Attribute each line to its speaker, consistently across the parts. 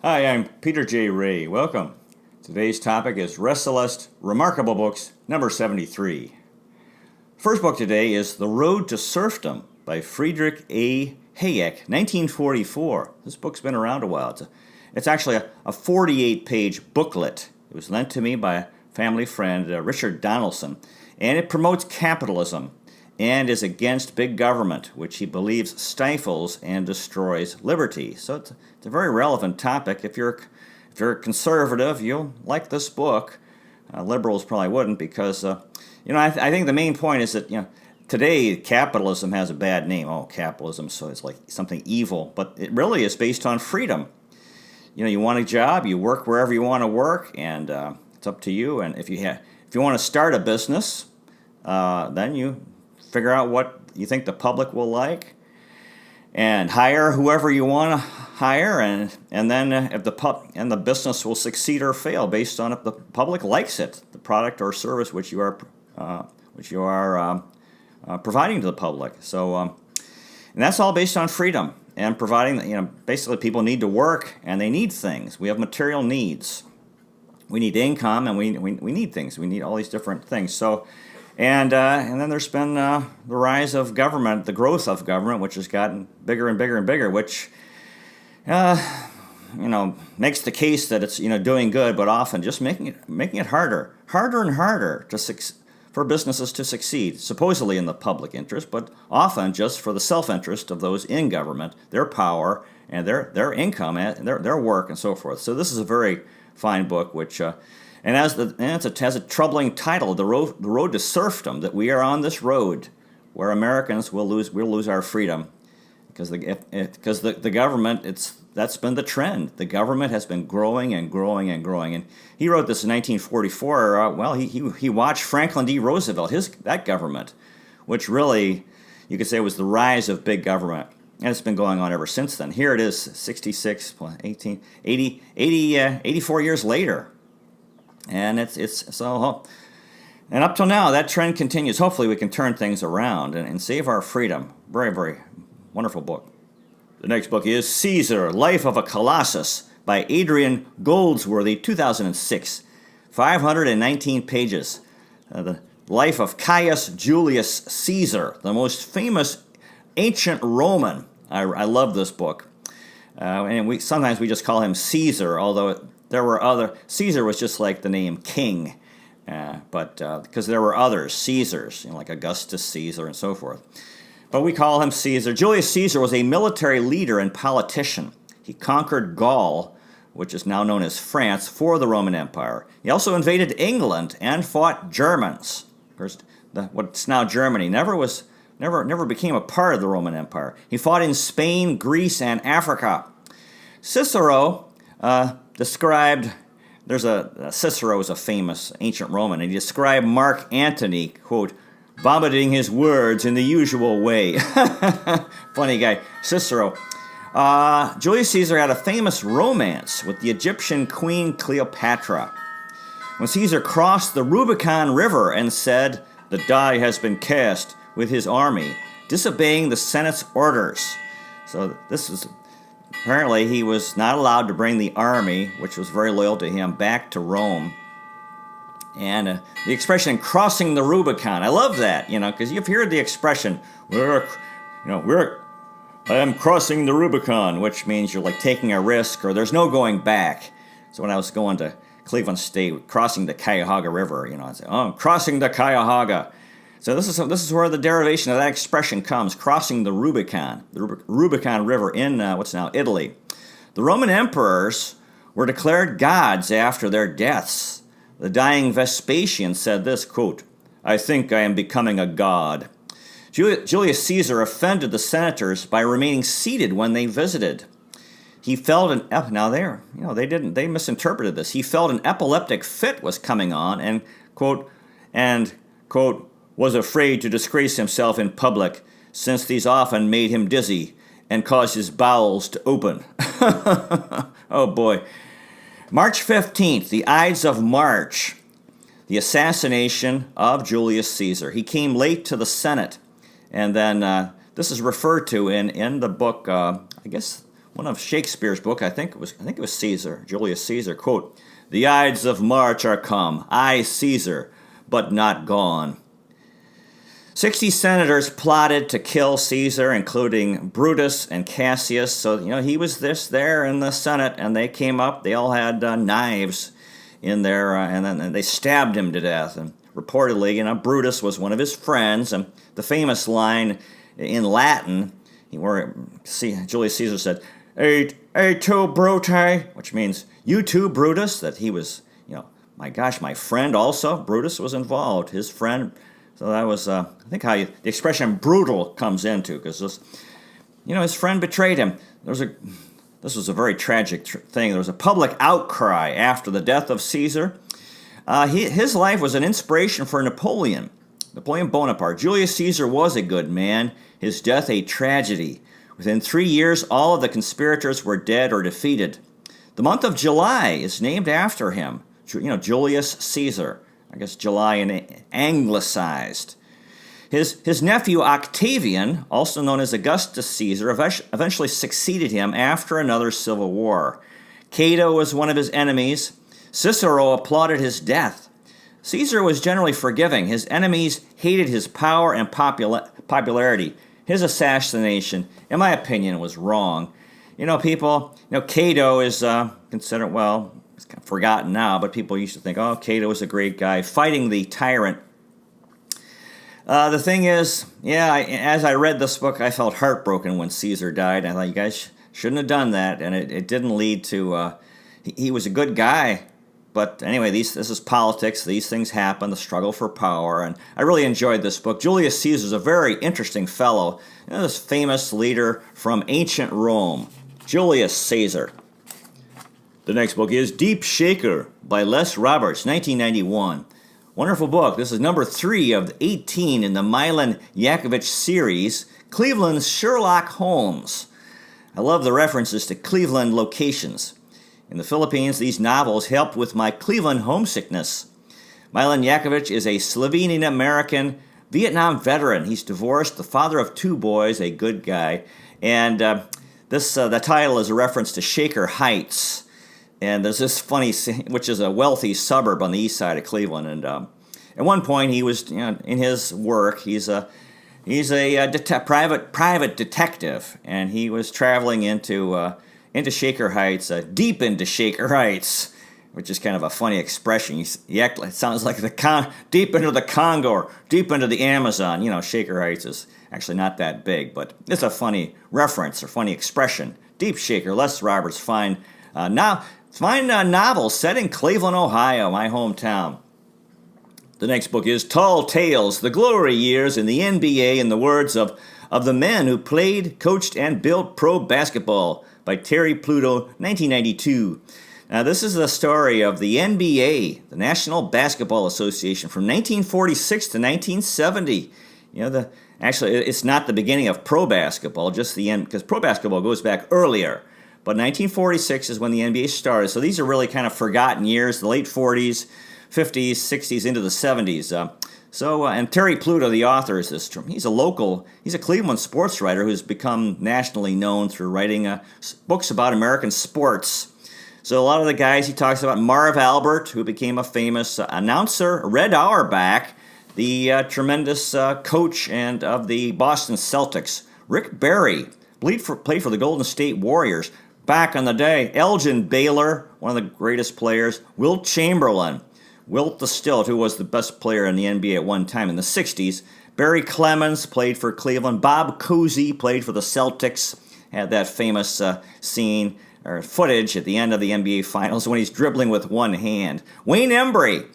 Speaker 1: Hi, I'm Peter J. Ray. Welcome. Today's topic is Resalest Remarkable Books, number 73. First book today is The Road to Serfdom by Friedrich A. Hayek, 1944. This book's been around a while. It's actually a 48-page booklet. It was lent to me by a family friend, Richard Donaldson, and it promotes capitalism and is against big government, which he believes stifles and destroys liberty. So it's a very relevant topic. If you're a conservative, you'll like this book. Liberals probably wouldn't because, I think the main point is that, today capitalism has a bad name. Oh, capitalism, so it's like something evil. But it really is based on freedom. You want a job, you work wherever you want to work, and it's up to you. And if you want to start a business, then you figure out what you think the public will like, and hire whoever you want to hire, and then if the business will succeed or fail based on if the public likes it, the product or service which you are providing to the public. So, and that's all based on freedom and providing. Basically, people need to work and they need things. We have material needs. We need income and we need things. We need all these different things. So. And then there's been the rise of government, the growth of government, which has gotten bigger and bigger and bigger, which makes the case that it's doing good, but often just making it harder and harder for businesses to succeed, supposedly in the public interest, but often just for the self-interest of those in government, their power and their income and their work and so forth. So this is a very fine book, which. And it has a troubling title, the road to serfdom, that we are on this road where Americans will lose our freedom because the government, that's been the trend. The government has been growing and growing and growing. And he wrote this in 1944. He watched Franklin D. Roosevelt, that government, which really, you could say, was the rise of big government. And it's been going on ever since then. Here it is, 66, 18, 80, 84 years later. And it's so, and up till now, that trend continues. Hopefully, we can turn things around and save our freedom. Very, very wonderful book. The next book is Caesar, Life of a Colossus by Adrian Goldsworthy, 2006. 519 pages. The life of Caius Julius Caesar, the most famous ancient Roman. I love this book. And sometimes we just call him Caesar, although there were other. Caesar was just like the name king, but because there were others, Caesars, like Augustus Caesar and so forth. But we call him Caesar. Julius Caesar was a military leader and politician. He conquered Gaul, which is now known as France, for the Roman Empire. He also invaded England and fought Germans. Of course, what's now Germany never became a part of the Roman Empire. He fought in Spain, Greece, and Africa. Cicero described, Cicero is a famous ancient Roman, and he described Mark Antony, quote, vomiting his words in the usual way. Funny guy, Cicero. Julius Caesar had a famous romance with the Egyptian queen Cleopatra. When Caesar crossed the Rubicon River and said, the die has been cast with his army, disobeying the Senate's orders. So this is... Apparently, he was not allowed to bring the army, which was very loyal to him, back to Rome. And the expression "crossing the Rubicon," I love that, because you've heard the expression I am crossing the Rubicon," which means you're like taking a risk or there's no going back. So when I was going to Cleveland State, crossing the Cuyahoga River, I'd say, "Oh, I'm crossing the Cuyahoga." So this is where the derivation of that expression comes, crossing the Rubicon River in what's now Italy. The Roman emperors were declared gods after their deaths. The dying Vespasian said this, quote, "I think I am becoming a god." Julius Caesar offended the senators by remaining seated when they visited. He felt they misinterpreted this. He felt an epileptic fit was coming on and quote, was afraid to disgrace himself in public, since these often made him dizzy and caused his bowels to open. Oh boy. March 15th, the Ides of March, the assassination of Julius Caesar. He came late to the Senate, and then this is referred to in the book, I guess one of Shakespeare's book. I think it was Caesar, Julius Caesar. Quote, "The Ides of March are come, I Caesar, but not gone." 60 senators plotted to kill Caesar, including Brutus and Cassius. So, he was there in the Senate, and they came up. They all had knives in there, and then they stabbed him to death. And reportedly, Brutus was one of his friends. And the famous line in Latin, where Julius Caesar said, "Hey, tu, Brute," which means, "You too, Brutus," that he was, my gosh, my friend also. Brutus was involved, his friend. So that was, I think, how the expression brutal comes into, because his friend betrayed him. This was a very tragic thing. There was a public outcry after the death of Caesar. His life was an inspiration for Napoleon Bonaparte. Julius Caesar was a good man. His death a tragedy. Within 3 years, all of the conspirators were dead or defeated. The month of July is named after him. Julius Caesar. I guess July and anglicized. His nephew Octavian, also known as Augustus Caesar, eventually succeeded him after another civil war. Cato was one of his enemies. Cicero applauded his death. Caesar was generally forgiving. His enemies hated his power and popularity. His assassination, in my opinion, was wrong. Cato is considered, it's kind of forgotten now, but people used to think, Cato was a great guy fighting the tyrant. The thing is, as I read this book, I felt heartbroken when Caesar died. I thought, you guys shouldn't have done that, and it didn't lead to, he was a good guy. But anyway, this is politics. These things happen, the struggle for power, and I really enjoyed this book. Julius Caesar is a very interesting fellow. This famous leader from ancient Rome, Julius Caesar. The next book is Deep Shaker by Les Roberts, 1991. Wonderful book. This is number 3 of 18 in the Milan Yakovich series, Cleveland's Sherlock Holmes. I love the references to Cleveland locations. In the Philippines, these novels helped with my Cleveland homesickness. Milan Yakovich is a Slovenian-American Vietnam veteran. He's divorced, the father of 2 boys, a good guy. And the title is a reference to Shaker Heights. And there's this funny scene, which is a wealthy suburb on the east side of Cleveland. And at one point, he was, in his work, he's a private detective, and he was traveling into Shaker Heights, deep into Shaker Heights, which is kind of a funny expression. It sounds like deep into the Congo or deep into the Amazon. Shaker Heights is actually not that big, but it's a funny reference or funny expression. Deep Shaker, Les Roberts, fine novel set in Cleveland, Ohio, my hometown. The next book is Tall Tales, The Glory Years in the NBA in the words of the men who played, coached, and built pro basketball by Terry Pluto, 1992. Now, this is the story of the NBA, the National Basketball Association, from 1946 to 1970. Actually, it's not the beginning of pro basketball, just the end, because pro basketball goes back earlier. But 1946 is when the NBA started. So these are really kind of forgotten years, the late 40s, 50s, 60s, into the 70s. And Terry Pluto, the author, is this. He's a Cleveland sports writer who's become nationally known through writing books about American sports. So a lot of the guys he talks about, Marv Albert, who became a famous announcer, Red Auerbach, the tremendous coach and of the Boston Celtics, Rick Barry, played for the Golden State Warriors. Back in the day, Elgin Baylor, one of the greatest players, Wilt Chamberlain, Wilt the Stilt, who was the best player in the NBA at one time in the 60s. Barry Clemens played for Cleveland. Bob Cousy played for the Celtics. Had that famous scene or footage at the end of the NBA Finals when he's dribbling with one hand. Wayne Embry,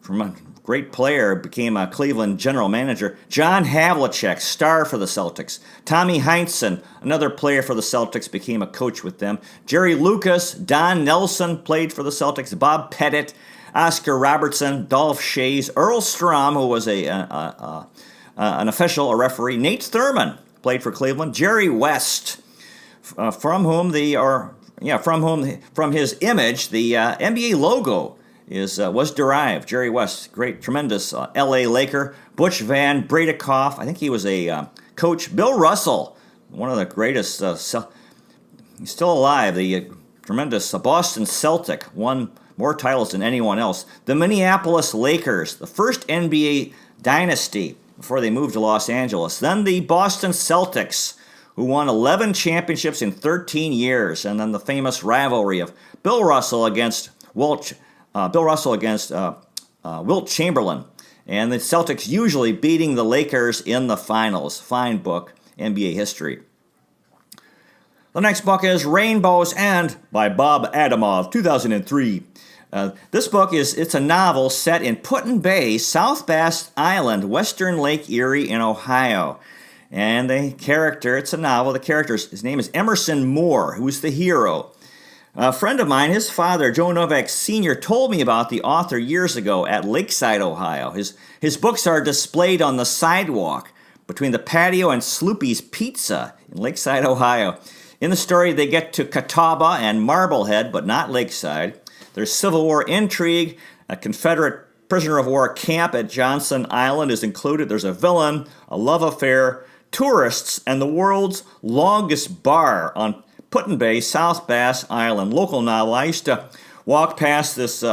Speaker 1: from a great player, became a Cleveland general manager. John Havlicek, star for the Celtics. Tommy Heinsohn, another player for the Celtics, became a coach with them. Jerry Lucas, Don Nelson played for the Celtics. Bob Pettit, Oscar Robertson, Dolph Schayes, Earl Strom, who was an official, a referee. Nate Thurman played for Cleveland. Jerry West, from his image, the NBA logo was derived. Jerry West, great, tremendous L.A. Laker. Butch Van Brederkoff, I think he was a coach. Bill Russell, one of the greatest he's still alive. The tremendous Boston Celtic won more titles than anyone else. The Minneapolis Lakers, the first NBA dynasty before they moved to Los Angeles. Then the Boston Celtics, who won 11 championships in 13 years. And then the famous rivalry of Bill Russell against Wilt Chamberlain. And the Celtics usually beating the Lakers in the finals. Fine book, NBA history. The next book is Rainbow's End by Bob Adamov, 2003. This book it's a novel set in Put-in-Bay, South Bass Island, western Lake Erie in Ohio. And the character, it's a novel, his name is Emerson Moore, who's the hero. A friend of mine, his father, Joe Novak Sr., told me about the author years ago at Lakeside, Ohio. His books are displayed on the sidewalk between the patio and Sloopy's Pizza in Lakeside, Ohio. In the story, they get to Catawba and Marblehead, but not Lakeside. There's Civil War intrigue. A Confederate prisoner of war camp at Johnson Island is included. There's a villain, a love affair, tourists, and the world's longest bar on Put-in-Bay, South Bass Island. Local novel. I used to walk past this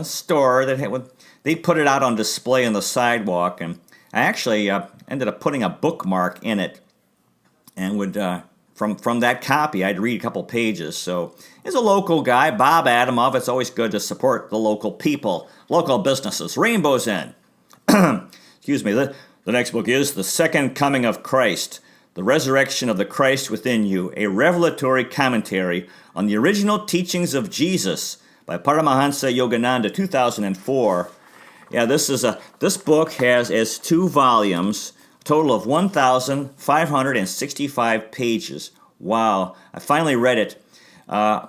Speaker 1: store that they put it out on display on the sidewalk, and I actually ended up putting a bookmark in it, and would from that copy I'd read a couple pages. So as a local guy, Bob Adamov, it's always good to support the local people, local businesses. Rainbow's End. Excuse me. The next book is The Second Coming of Christ. The Resurrection of the Christ Within You, a revelatory commentary on the original teachings of Jesus by Paramahansa Yogananda, 2004. Yeah, this book has 2 volumes, a total of 1,565 pages. Wow, I finally read it. The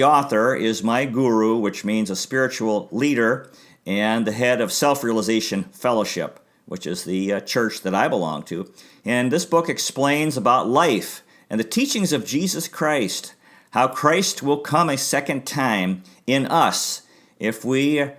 Speaker 1: author is my guru, which means a spiritual leader and the head of Self-Realization Fellowship, which is the church that I belong to. And this book explains about life and the teachings of Jesus Christ, how Christ will come a second time in us if for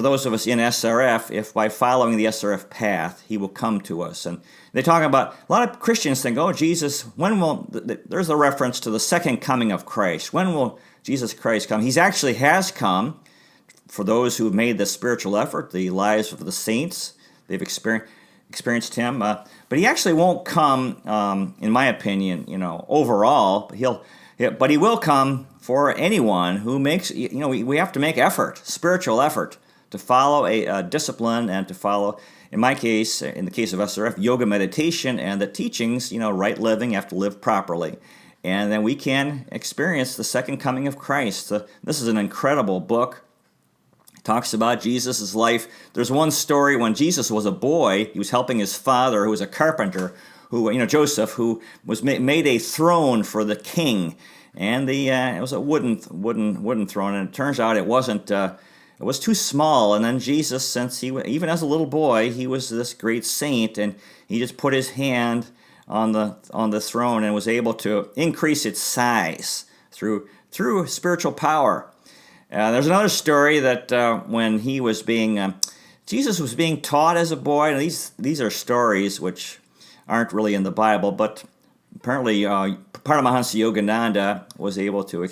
Speaker 1: those of us in SRF, if by following the SRF path, he will come to us. And they talk about, a lot of Christians think, oh, Jesus, there's a reference to the second coming of Christ. When will Jesus Christ come? He actually has come. For those who have made the spiritual effort, the lives of the saints, they've experienced him. But he actually won't come, in my opinion, overall. But he will come for anyone who makes, we have to make effort, spiritual effort, to follow a discipline and to follow, in my case, in the case of SRF, yoga meditation and the teachings, right living, you have to live properly. And then we can experience the second coming of Christ. This is an incredible book. Talks about Jesus' life. There's one story when Jesus was a boy, he was helping his father, who was a carpenter, Joseph, who was made a throne for the king, and it was a wooden throne, and it turns out it wasn't. It was too small, and then Jesus, since even as a little boy, he was this great saint, and he just put his hand on the throne and was able to increase its size through spiritual power. There's another story that when Jesus was being taught as a boy, and these are stories which aren't really in the Bible, but apparently Paramahansa Yogananda was able to,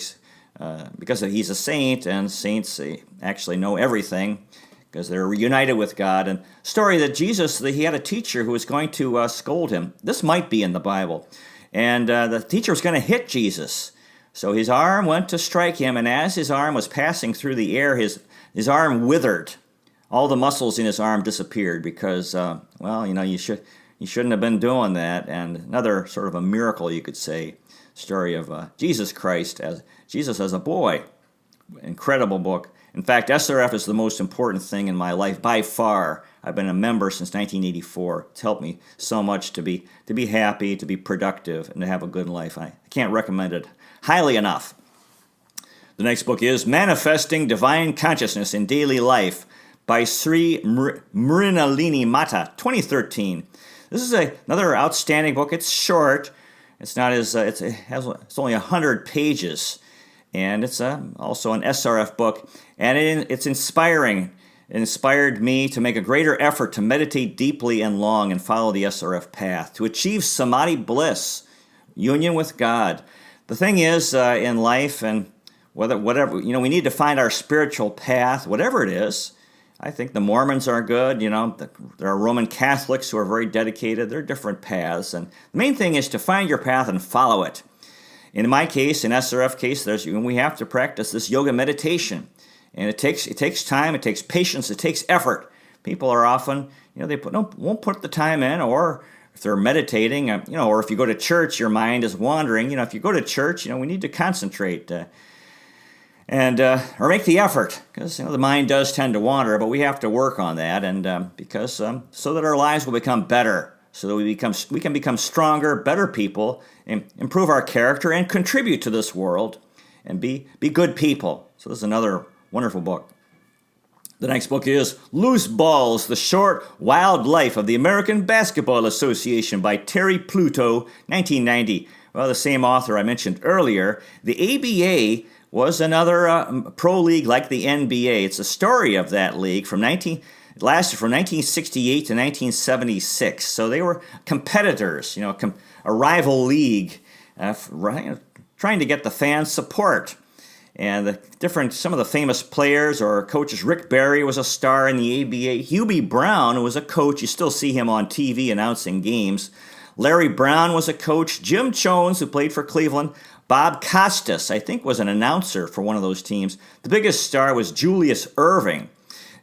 Speaker 1: because he's a saint, and saints actually know everything, because they're reunited with God. And story that he had a teacher who was going to scold him. This might be in the Bible. And the teacher was going to hit Jesus. So his arm went to strike him, and as his arm was passing through the air, his arm withered. All the muscles in his arm disappeared because, you shouldn't have been doing that. And another sort of a miracle, you could say, story of Jesus Christ as Jesus as a boy. Incredible book. In fact, SRF is the most important thing in my life by far. I've been a member since 1984. It's helped me so much to be happy, to be productive, and to have a good life. I can't recommend it highly enough. The next book is Manifesting Divine Consciousness in Daily Life by Sri Mrinalini Mata, 2013. This is another outstanding book. It's short. It's not as it's only 100 pages, and it's also an SRF book, and it's inspiring. It inspired me to make a greater effort to meditate deeply and long and follow the SRF path, to achieve samadhi bliss, union with God. The thing is, in life, and whatever, we need to find our spiritual path, whatever it is. I think the Mormons are good. There are Roman Catholics who are very dedicated. There are different paths, and the main thing is to find your path and follow it. In my case, in SRF case, we have to practice this yoga meditation, and it takes time, it takes patience, it takes effort. People are often, they won't put the time in, or if they're meditating, or if you go to church, your mind is wandering. If you go to church, we need to concentrate. Or make the effort, because the mind does tend to wander, but we have to work on that, and because so that our lives will become better, so that we can become stronger, better people, and improve our character and contribute to this world, and be good people. So this is another wonderful book. The next book is Loose Balls: The Short, Wild Life of the American Basketball Association by Terry Pluto, 1990. Well, the same author I mentioned earlier. The ABA was another pro league like the NBA. It's a story of that league it lasted from 1968 to 1976. So they were competitors, a rival league, trying to get the fans' support. And some of the famous players or coaches, Rick Barry was a star in the ABA. Hubie Brown was a coach. You still see him on TV announcing games. Larry Brown was a coach. Jim Jones, who played for Cleveland. Bob Costas, I think, was an announcer for one of those teams. The biggest star was Julius Erving.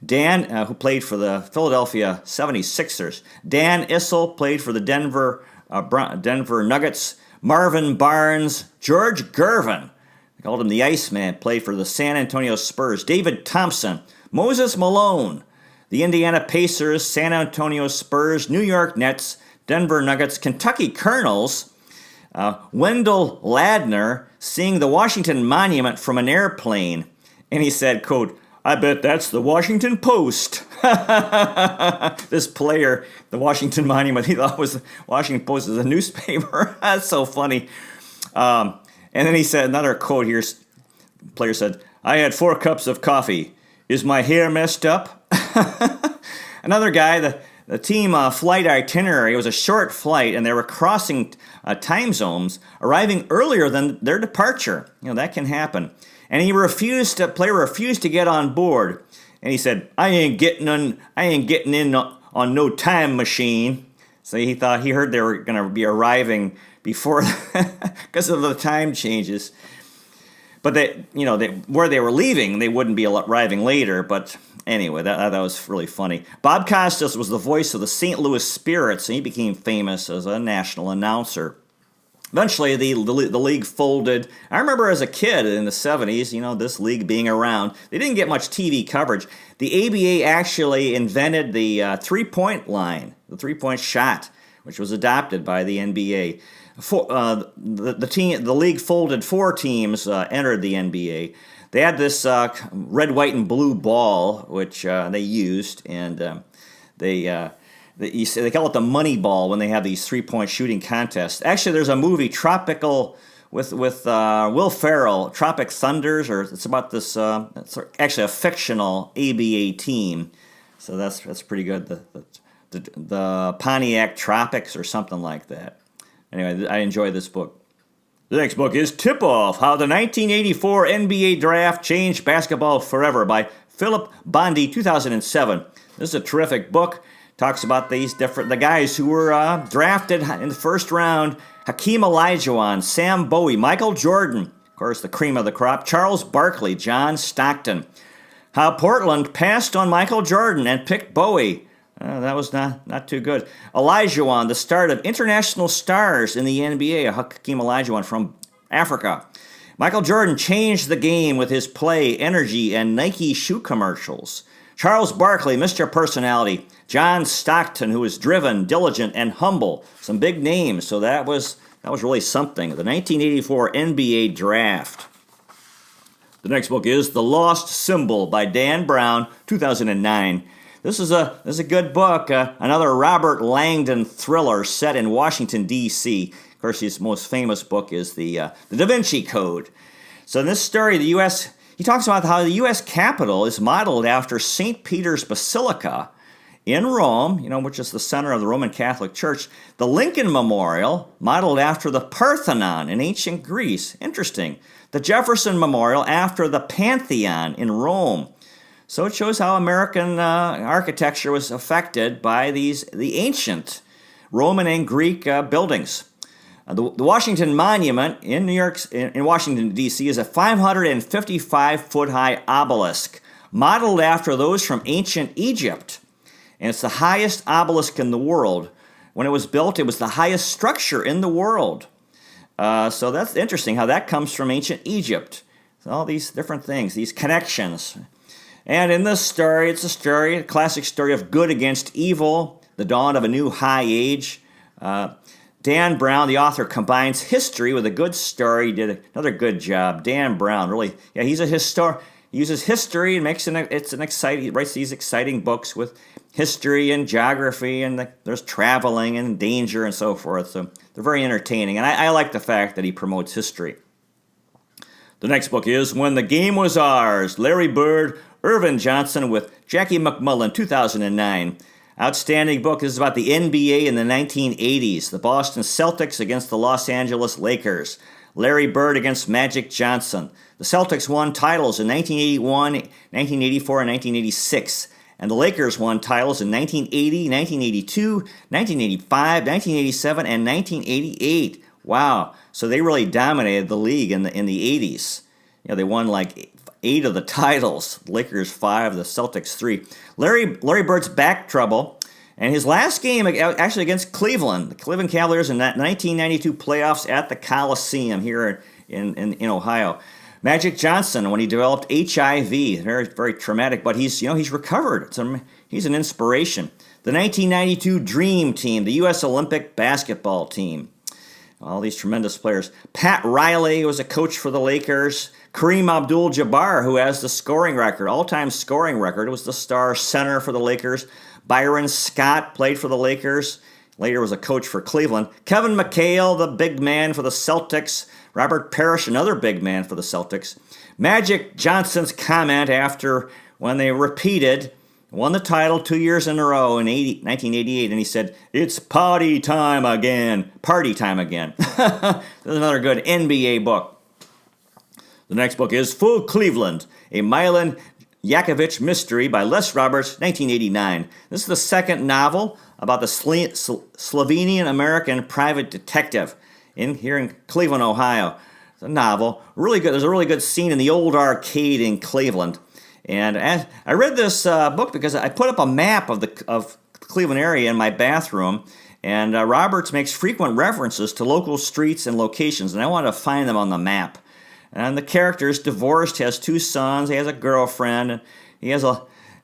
Speaker 1: Dan, who played for the Philadelphia 76ers. Dan Issel played for the Denver Nuggets. Marvin Barnes. George Gervin, they called him the Iceman, played for the San Antonio Spurs. David Thompson. Moses Malone. The Indiana Pacers, San Antonio Spurs, New York Nets, Denver Nuggets, Kentucky Colonels. Wendell Ladner seeing the Washington Monument from an airplane. And he said, quote, "I bet that's the Washington Post." This player, the Washington Monument, he thought was the Washington Post is a newspaper. That's so funny. And then he said, another quote here, the player said, "I had 4 cups of coffee. Is my hair messed up?" Another guy, the team flight itinerary was a short flight, and they were crossing time zones, arriving earlier than their departure. That can happen. And player refused to get on board. And he said, I ain't getting in on no time machine. So he heard they were going to be arriving before, because of the time changes. But where they were leaving, they wouldn't be arriving later. But anyway, that was really funny. Bob Costas was the voice of the St. Louis Spirits, and he became famous as a national announcer. Eventually, the league folded. I remember as a kid in the 70s, this league being around. They didn't get much TV coverage. The ABA actually invented the three-point line, the three-point shot, which was adopted by the NBA. The league folded. 4 teams entered the NBA. They had this red, white, and blue ball, which they used, and they call it the money ball when they have these 3-point shooting contests. Actually, there's a movie, Tropical, with Will Ferrell, Tropic Thunders, or it's about this. It's actually a fictional ABA team, so that's pretty good. The Pontiac Tropics or something like that. Anyway, I enjoy this book. The next book is Tip Off: How the 1984 NBA Draft Changed Basketball Forever by Philip Bondi, 2007. This is a terrific book. Talks about the guys who were drafted in the first round: Hakeem Olajuwon, Sam Bowie, Michael Jordan, of course the cream of the crop, Charles Barkley, John Stockton. How Portland passed on Michael Jordan and picked Bowie. That was not too good. Olajuwon, the start of international stars in the NBA. Hakeem Olajuwon from Africa. Michael Jordan changed the game with his play, energy, and Nike shoe commercials. Charles Barkley, Mr. Personality. John Stockton, who was driven, diligent, and humble. Some big names, so that was really something. The 1984 NBA Draft. The next book is The Lost Symbol by Dan Brown, 2009. This is a good book. Another Robert Langdon thriller set in Washington, D.C. Of course, his most famous book is the Da Vinci Code. So in this story, he talks about how the U.S. Capitol is modeled after St. Peter's Basilica in Rome, which is the center of the Roman Catholic Church. The Lincoln Memorial, modeled after the Parthenon in ancient Greece. Interesting. The Jefferson Memorial after the Pantheon in Rome. So it shows how American architecture was affected by the ancient Roman and Greek buildings. The Washington Monument in New York, in Washington, D.C., is a 555-foot high obelisk, modeled after those from ancient Egypt. And it's the highest obelisk in the world. When it was built, it was the highest structure in the world. So that's interesting how that comes from ancient Egypt. So all these different things, these connections. And in this story, it's a classic story of good against evil, the dawn of a new high age. Dan Brown, the author, combines history with a good story. He did another good job. Dan Brown, really, he's a historian. He uses history and he writes these exciting books with history and geography, and there's traveling and danger and so forth. So they're very entertaining, and I like the fact that he promotes history. The next book is When the Game Was Ours, Larry Bird, Irvin Johnson with Jackie McMullen, 2009. Outstanding book. This is about the NBA in the 1980s. The Boston Celtics against the Los Angeles Lakers. Larry Bird against Magic Johnson. The Celtics won titles in 1981, 1984, and 1986. And the Lakers won titles in 1980, 1982, 1985, 1987, and 1988. Wow. So they really dominated the league in the 80s. They won like 8 of the titles. Lakers 5, the Celtics 3. Larry Bird's back trouble, and his last game actually against Cleveland, the Cleveland Cavaliers in that 1992 playoffs at the Coliseum here in Ohio. Magic Johnson, when he developed HIV, very, very traumatic, but he's recovered. He's an inspiration. The 1992 Dream Team, the U.S. Olympic basketball team. All these tremendous players. Pat Riley was a coach for the Lakers. Kareem Abdul-Jabbar, who has the scoring record, all-time scoring record, was the star center for the Lakers. Byron Scott played for the Lakers. Later was a coach for Cleveland. Kevin McHale, the big man for the Celtics. Robert Parrish, another big man for the Celtics. Magic Johnson's comment after when they won the title 2 years in a row in 1988, and he said, "It's party time again." Party time again. There's another good NBA book. The next book is Foo Cleveland, a Milan Yakovich mystery by Les Roberts, 1989. This is the second novel about the Slovenian-American private detective here in Cleveland, Ohio. It's a novel, really good. There's a really good scene in the old arcade in Cleveland. And I read this book because I put up a map of the Cleveland area in my bathroom, and Roberts makes frequent references to local streets and locations, and I wanted to find them on the map. And the character is divorced, has 2 sons, he has a girlfriend, and he has one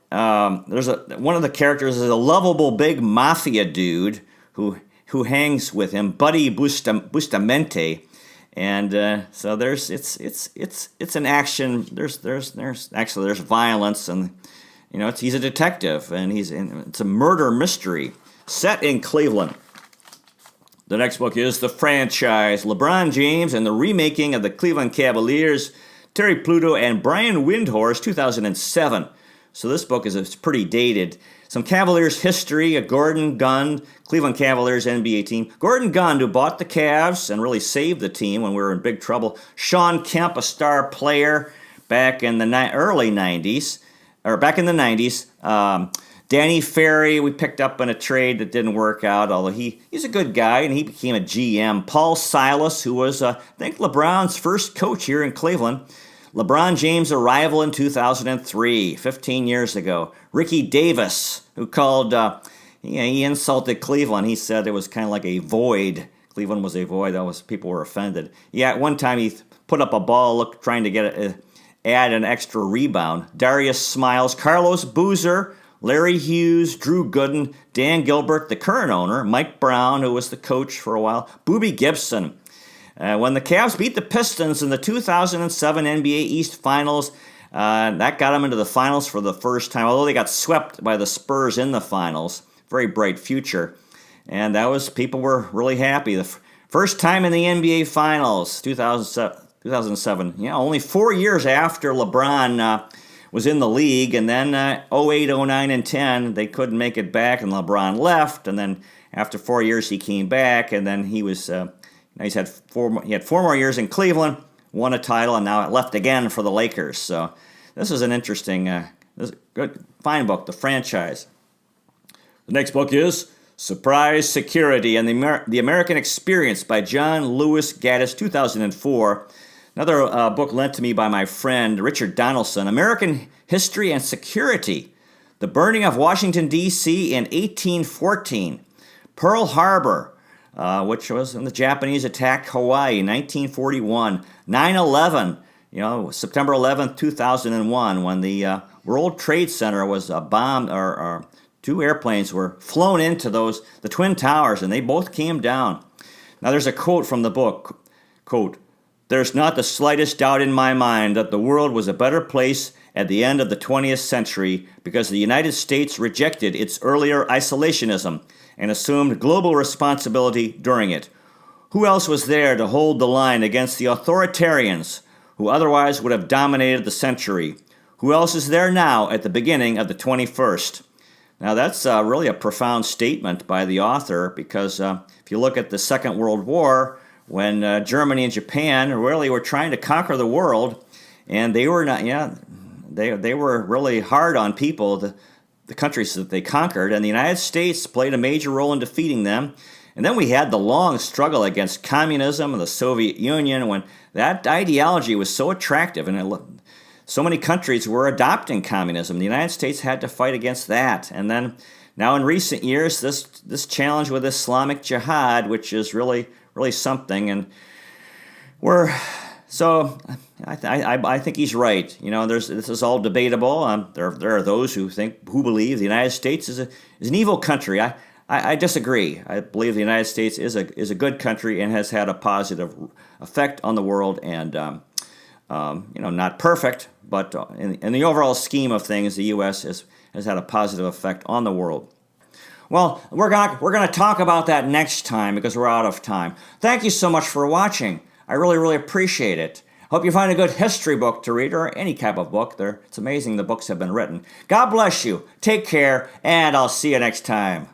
Speaker 1: of the characters is a lovable big mafia dude who hangs with him, Buddy Bustamante. And so it's an action. There's violence, and he's a detective, and it's a murder mystery set in Cleveland. The next book is The Franchise: LeBron James and the Remaking of the Cleveland Cavaliers, Terry Pluto and Brian Windhorst, 2007. So this book is pretty dated. Some Cavaliers history, a Gordon Gunn, Cleveland Cavaliers NBA team. Gordon Gunn, who bought the Cavs and really saved the team when we were in big trouble. Sean Kemp, a star player back in the early 90s, or back in the 90s. Danny Ferry, we picked up in a trade that didn't work out, although he's a good guy, and he became a GM. Paul Silas, who was, I think, LeBron's first coach here in Cleveland. LeBron James' arrival in 2003, 15 years ago. Ricky Davis, who called, he insulted Cleveland. He said it was kind of like a void. Cleveland was a void. People were offended. Yeah, at one time he put up a ball trying to add an extra rebound. Darius Smiles, Carlos Boozer, Larry Hughes, Drew Gooden, Dan Gilbert, the current owner, Mike Brown, who was the coach for a while, Boobie Gibson. When the Cavs beat the Pistons in the 2007 NBA East Finals, that got them into the finals for the first time, although they got swept by the Spurs in the finals. Very bright future. And people were really happy. The first time in the NBA Finals, 2007. Only 4 years after LeBron was in the league, and then 08, 09, and 10, they couldn't make it back, and LeBron left, and then after 4 years he came back, and then he had 4 more years in Cleveland, won a title, and now it left again for the Lakers. So this is an interesting, this is a good, fine book, The Franchise. The next book is Surprise Security and the American Experience by John Lewis Gaddis, 2004. Another book lent to me by my friend Richard Donaldson, American History and Security, The Burning of Washington, D.C. in 1814, Pearl Harbor, which was when the Japanese attacked Hawaii in 1941, 9/11, September 11th, 2001, when the World Trade Center was bombed, or 2 airplanes were flown into the Twin Towers, and they both came down. Now there's a quote from the book, quote, "There's not the slightest doubt in my mind that the world was a better place at the end of the 20th century because the United States rejected its earlier isolationism and assumed global responsibility during it. Who else was there to hold the line against the authoritarians who otherwise would have dominated the century? Who else is there now at the beginning of the 21st? Now that's really a profound statement by the author, because if you look at the Second World War, when Germany and Japan really were trying to conquer the world, and they were not, they were really hard on people, the countries that they conquered, and the United States played a major role in defeating them. And then we had the long struggle against communism and the Soviet Union, when that ideology was so attractive, and so many countries were adopting communism. The United States had to fight against that. And then now in recent years, this challenge with Islamic Jihad, which is really something, and I think he's right. This is all debatable. There are those who believe the United States is an evil country. I disagree. I believe the United States is a good country and has had a positive effect on the world, and not perfect, but in the overall scheme of things, the U.S. has had a positive effect on the world. Well, we're gonna talk about that next time because we're out of time. Thank you so much for watching. I really appreciate it. Hope you find a good history book to read, or any type of book. It's amazing the books have been written. God bless you. Take care, and I'll see you next time.